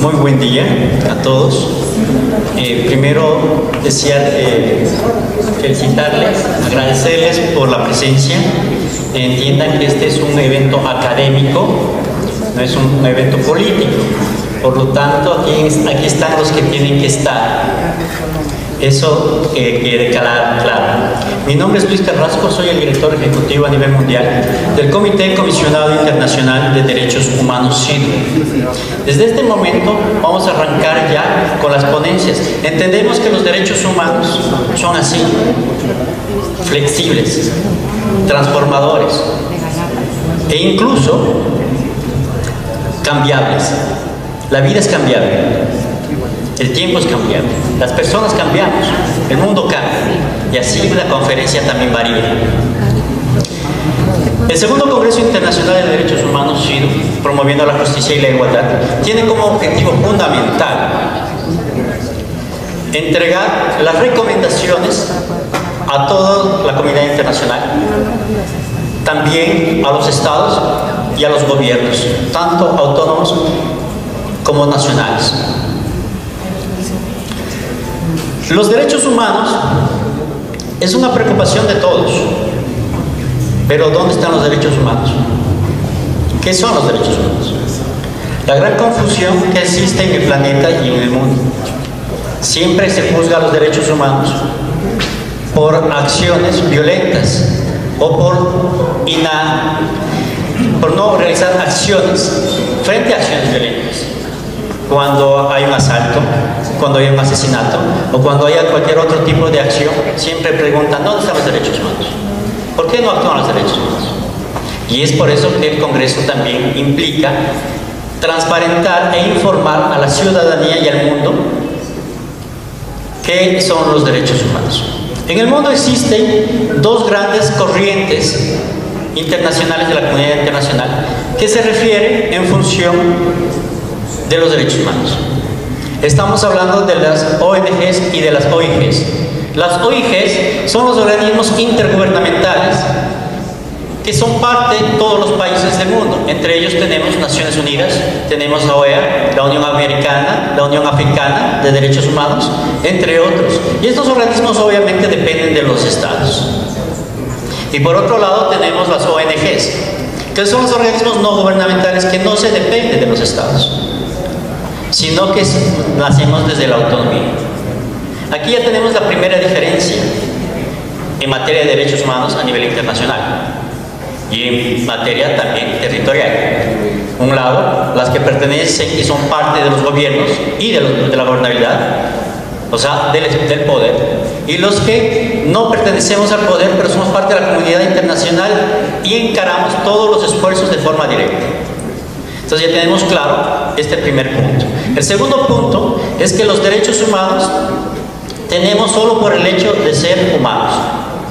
Muy buen día a todos. Primero desear felicitarles, agradecerles por la presencia. Entiendan que este es un evento académico, no es un evento político. Por lo tanto, aquí están los que tienen que estar. Eso quede claro. Mi nombre es Luis Carrasco, soy el director ejecutivo a nivel mundial del Comité Comisionado Internacional de Derechos Humanos CIDH. Desde este momento vamos a arrancar ya con las ponencias. Entendemos que los derechos humanos son así, flexibles, transformadores e incluso cambiables. La vida es cambiable. El tiempo es cambiable, las personas cambiamos, el mundo cambia y así la conferencia también varía. El segundo Congreso Internacional de Derechos Humanos, CIDH, promoviendo la justicia y la igualdad, tiene como objetivo fundamental entregar las recomendaciones a toda la comunidad internacional, también a los estados y a los gobiernos, tanto autónomos como nacionales. Los derechos humanos es una preocupación de todos, pero ¿dónde están los derechos humanos? ¿Qué son los derechos humanos? La gran confusión que existe en el planeta y en el mundo. Siempre se juzga a los derechos humanos por acciones violentas o por no realizar acciones frente a acciones violentas. Cuando hay un asalto, cuando hay un asesinato o cuando haya cualquier otro tipo de acción, siempre preguntan ¿dónde están los derechos humanos? ¿Por qué no actúan los derechos humanos? Y es por eso que el Congreso también implica transparentar e informar a la ciudadanía y al mundo qué son los derechos humanos. En el mundo existen dos grandes corrientes internacionales de la comunidad internacional que se refieren en función de los derechos humanos. Estamos hablando de las ONGs y de las OIGs. Las OIGs son los organismos intergubernamentales que son parte de todos los países del mundo. Entre ellos tenemos Naciones Unidas, tenemos la OEA, la Unión Americana, la Unión Africana de Derechos Humanos, entre otros. Y estos organismos obviamente dependen de los estados. Y por otro lado tenemos las ONGs, que son los organismos no gubernamentales que no se dependen de los estados, sino que nacemos desde la autonomía. Aquí ya tenemos la primera diferencia en materia de derechos humanos a nivel internacional y en materia también territorial. Un lado, las que pertenecen y son parte de los gobiernos y de la gobernabilidad, o sea, del poder, y los que no pertenecemos al poder, pero somos parte de la comunidad internacional y encaramos todos los esfuerzos de forma directa. Entonces ya tenemos claro este primer punto. El segundo punto es que los derechos humanos tenemos solo por el hecho de ser humanos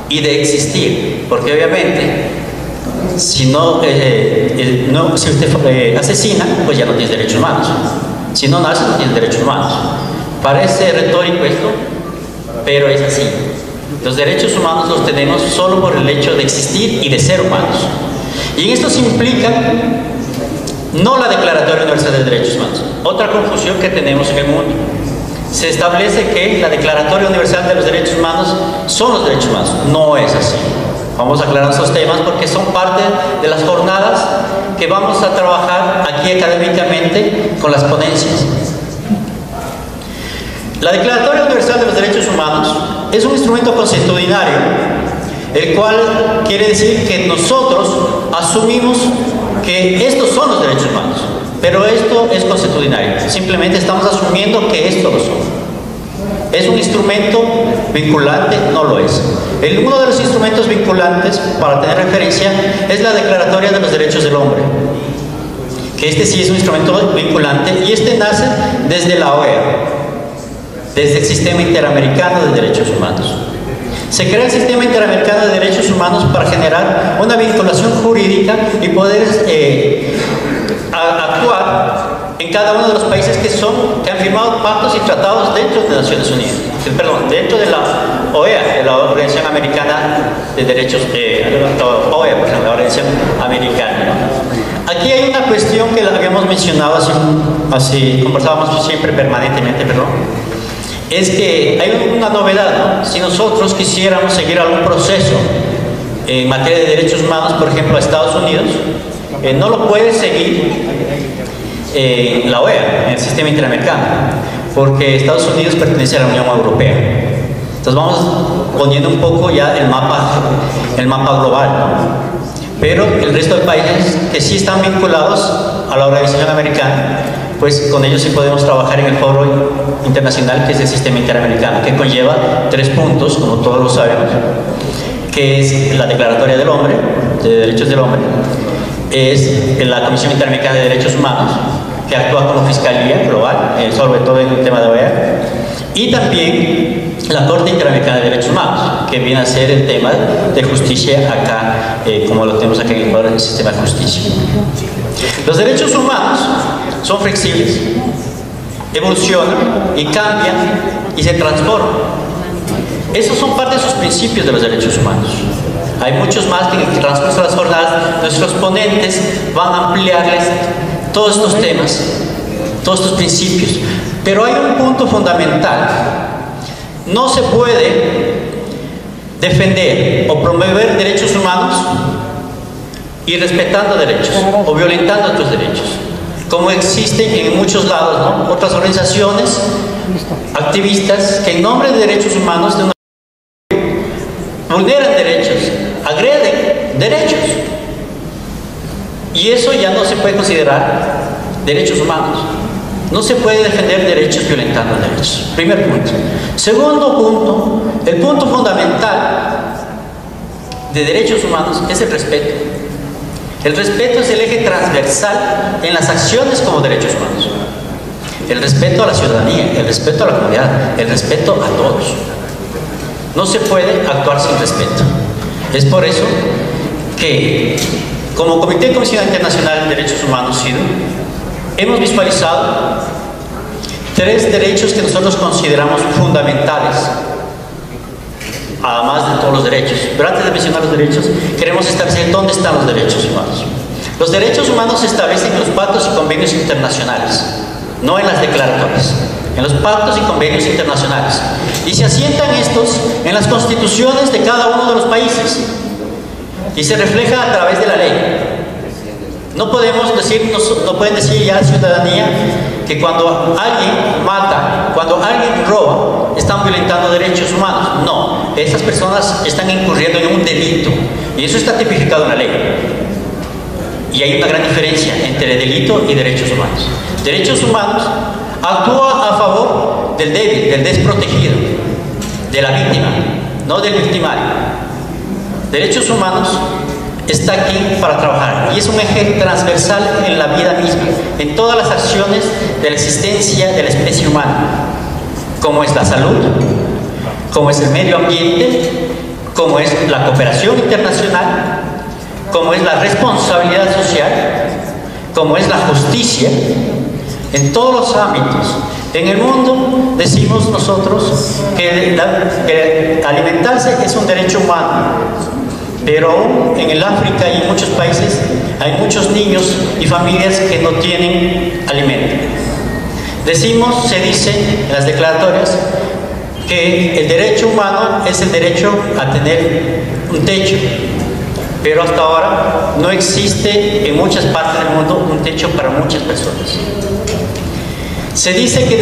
y de existir, porque obviamente si usted asesina, pues ya no tiene derechos humanos. Si no nace, no tiene derechos humanos. Parece retórico esto, pero es así. Los derechos humanos los tenemos solo por el hecho de existir y de ser humanos. Y en esto se implica no la Declaratoria Universal de Derechos Humanos. Otra confusión que tenemos en el mundo. Se establece que la Declaratoria Universal de los Derechos Humanos son los derechos humanos. No es así. Vamos a aclarar esos temas porque son parte de las jornadas que vamos a trabajar aquí académicamente con las ponencias. La Declaratoria Universal de los Derechos Humanos es un instrumento consuetudinario, el cual quiere decir que nosotros asumimos que estos son los derechos humanos, pero esto es consuetudinario. Simplemente estamos asumiendo que esto lo son. ¿Es un instrumento vinculante? No lo es. Uno de los instrumentos vinculantes, para tener referencia, es la Declaratoria de los Derechos del Hombre, que este sí es un instrumento vinculante y este nace desde la OEA, desde el Sistema Interamericano de Derechos Humanos. Se crea el Sistema Interamericano de Derechos Humanos para generar una vinculación jurídica y poder actuar en cada uno de los países que han firmado pactos y tratados dentro de Naciones Unidas, dentro de la OEA, de la Organización Americana de Derechos, OEA, la Organización Americana, ¿no? Aquí hay una cuestión que la habíamos mencionado así conversábamos siempre permanentemente, perdón. Es que hay una novedad, ¿no? Si nosotros quisiéramos seguir algún proceso en materia de derechos humanos, por ejemplo, a Estados Unidos, no lo puede seguir la OEA, en el sistema interamericano, porque Estados Unidos pertenece a la Unión Europea. Entonces vamos poniendo un poco ya el mapa global, ¿no? Pero el resto de países que sí están vinculados a la organización americana, pues con ellos sí podemos trabajar en el foro internacional que es el sistema interamericano, que conlleva 3 puntos, como todos lo sabemos, que es la Declaratoria del Hombre, de Derechos del Hombre, es la Comisión Interamericana de Derechos Humanos, que actúa como fiscalía global, sobre todo en el tema de OEA, y también la Corte Interamericana de Derechos Humanos, que viene a ser el tema de justicia acá, como lo tenemos aquí en Ecuador, en el sistema de justicia. Los derechos humanos son flexibles, evolucionan y cambian y se transforman. Esos son parte de sus principios de los derechos humanos. Hay muchos más que en el transcurso de las jornadas nuestros ponentes van a ampliarles todos estos temas, todos estos principios. Pero hay un punto fundamental. No se puede defender o promover derechos humanos y respetando derechos o violentando otros derechos, como existen en muchos lados, ¿no? Otras organizaciones activistas que en nombre de derechos humanos vulneran derechos, agreden derechos, y eso ya no se puede considerar derechos humanos. No se puede defender derechos violentando derechos. Primer punto. Segundo punto, el punto fundamental de derechos humanos es el respeto. El respeto es el eje transversal en las acciones como derechos humanos. El respeto a la ciudadanía, el respeto a la comunidad, el respeto a todos. No se puede actuar sin respeto. Es por eso que, como Comité de Comisión Internacional de Derechos Humanos, CIDH, hemos visualizado 3 derechos que nosotros consideramos fundamentales, además de todos los derechos. Pero antes de mencionar los derechos, queremos establecer dónde están los derechos humanos. Los derechos humanos se establecen en los pactos y convenios internacionales, no en las declaratorias, en los pactos y convenios internacionales. Y se asientan estos en las constituciones de cada uno de los países y se refleja a través de la ley. No podemos decir, no pueden decir ya a la ciudadanía que cuando alguien mata, cuando alguien roba, están violentando derechos humanos. No, esas personas están incurriendo en un delito y eso está tipificado en la ley. Y hay una gran diferencia entre delito y derechos humanos. Derechos humanos actúa a favor del débil, del desprotegido, de la víctima, no del victimario. Derechos humanos está aquí para trabajar y es un eje transversal en la vida misma, en todas las acciones de la existencia de la especie humana, como es la salud, como es el medio ambiente, como es la cooperación internacional, como es la responsabilidad social, como es la justicia, en todos los ámbitos. En el mundo decimos nosotros que alimentarse es un derecho humano. Pero en el África y en muchos países hay muchos niños y familias que no tienen alimento. Se dice en las declaratorias que el derecho humano es el derecho a tener un techo, pero hasta ahora no existe en muchas partes del mundo un techo para muchas personas. Se dice que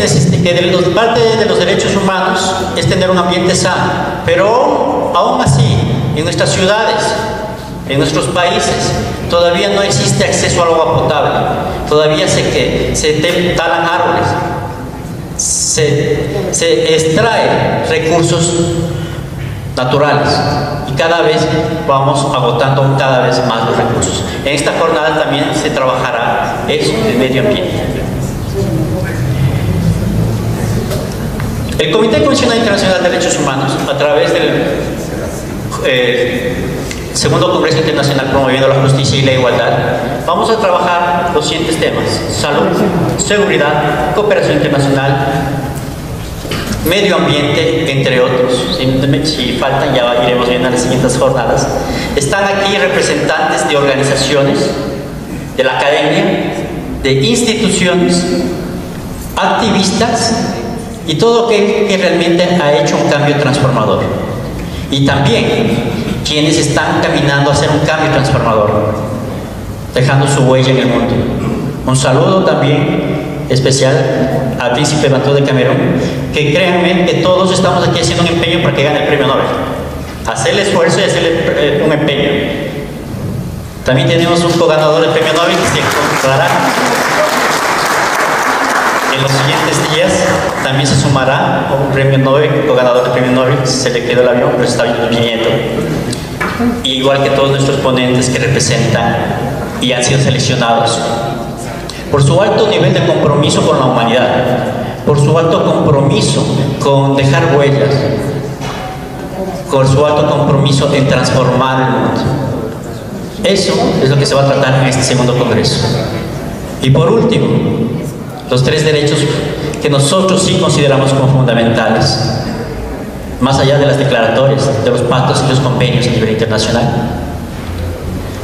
parte de los derechos humanos es tener un ambiente sano, pero aún así en nuestras ciudades, en nuestros países, todavía no existe acceso al agua potable, todavía se talan árboles, se extraen recursos naturales y cada vez vamos agotando cada vez más los recursos. En esta jornada también se trabajará eso, el medio ambiente. El Comité Constitucional Internacional de Derechos Humanos, a través del Segundo Congreso Internacional Promoviendo la Justicia y la Igualdad, vamos a trabajar los siguientes temas: salud, seguridad, cooperación internacional, medio ambiente, entre otros. Si faltan, ya iremos viendo en las siguientes jornadas. Están aquí representantes de organizaciones de la academia, de instituciones, activistas y todo aquel que realmente ha hecho un cambio transformador. Y también quienes están caminando a hacer un cambio transformador, dejando su huella en el mundo. Un saludo también especial al príncipe Bantu de Camerún, que créanme que todos estamos aquí haciendo un empeño para que gane el premio Nobel. Hacer el esfuerzo y hacerle un empeño. También tenemos un co-ganador del premio Nobel que se encontrará en los siguientes días. También se sumará a un premio Nobel, co-ganador del premio Nobel. Se le quedó el avión, pero está viniendo. Igual que todos nuestros ponentes que representan y han sido seleccionados por su alto nivel de compromiso con la humanidad, por su alto compromiso con dejar huellas, con su alto compromiso en transformar el mundo. Eso es lo que se va a tratar en este segundo congreso. Y por último, los 3 derechos que nosotros sí consideramos como fundamentales, más allá de las declaratorias, de los pactos y los convenios a nivel internacional,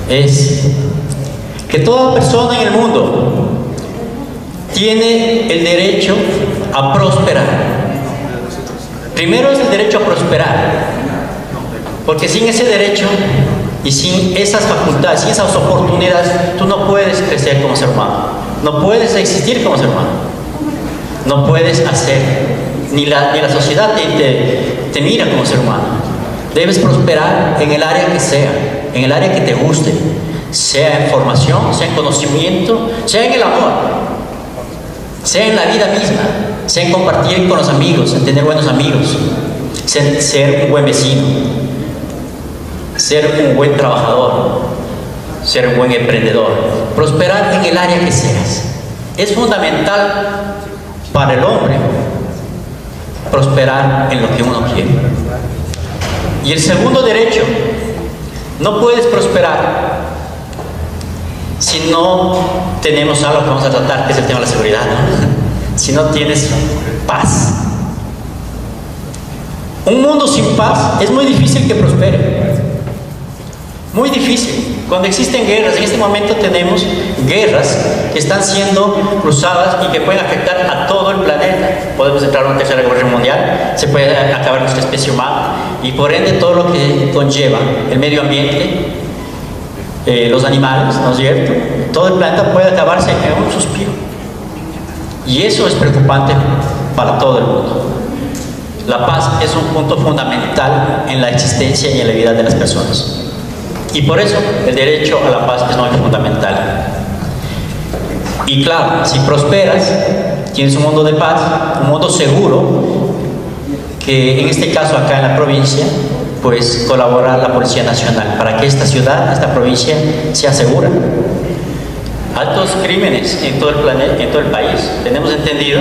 es que toda persona en el mundo tiene el derecho a prosperar. Primero es el derecho a prosperar, porque sin ese derecho y sin esas facultades, sin esas oportunidades, tú no puedes crecer como ser humano, no puedes existir como ser humano, no puedes hacer, ni la sociedad te mira como ser humano. Debes prosperar en el área que sea, en el área que te guste, sea en formación, sea en conocimiento, sea en el amor, sea en la vida misma, sea en compartir con los amigos, en tener buenos amigos, ser un buen vecino, ser un buen trabajador, ser un buen emprendedor. Prosperar en el área que seas. Es fundamental para el hombre prosperar en lo que uno quiere. Y el segundo derecho, no puedes prosperar si no tenemos algo que vamos a tratar, que es el tema de la seguridad, ¿no? Si no tienes paz. Un mundo sin paz es muy difícil que prospere. Muy difícil. Cuando existen guerras, en este momento tenemos guerras que están siendo cruzadas y que pueden afectar a todo el planeta. Podemos entrar en una tercera guerra mundial, se puede acabar nuestra especie humana y por ende todo lo que conlleva el medio ambiente, los animales, ¿no es cierto? Todo el planeta puede acabarse en un suspiro. Y eso es preocupante para todo el mundo. La paz es un punto fundamental en la existencia y en la vida de las personas. Y por eso el derecho a la paz es muy fundamental. Y claro, si prosperas, tienes un mundo de paz, un mundo seguro, que en este caso acá en la provincia, pues colabora la Policía Nacional para que esta ciudad, esta provincia, sea segura. Altos crímenes en todo el planeta, en todo el país. Tenemos entendido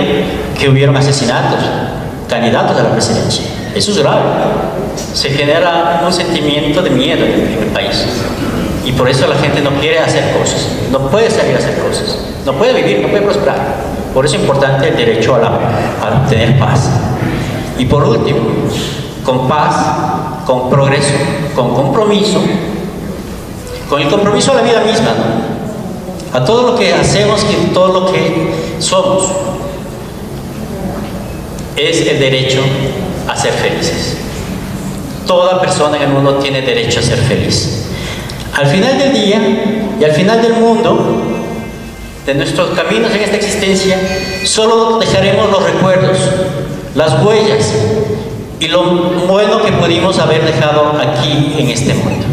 que hubieron asesinatos, candidatos a la presidencia. Eso es grave. Se genera un sentimiento de miedo en el país. Y por eso la gente no quiere hacer cosas. No puede salir a hacer cosas. No puede vivir, no puede prosperar. Por eso es importante el derecho a tener paz. Y por último, con paz, con progreso, con compromiso, con el compromiso a la vida misma, ¿no? A todo lo que hacemos y todo lo que somos, es el derecho a ser felices. Toda persona en el mundo tiene derecho a ser feliz. Al final del día y al final del mundo, de nuestros caminos en esta existencia, solo dejaremos los recuerdos, las huellas y lo bueno que pudimos haber dejado aquí en este mundo.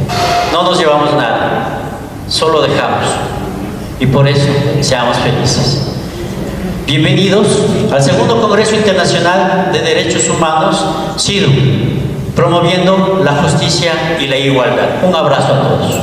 No nos llevamos nada, solo dejamos. Y por eso seamos felices. Bienvenidos al segundo Congreso Internacional de Derechos Humanos, CIDHU, promoviendo la justicia y la igualdad. Un abrazo a todos.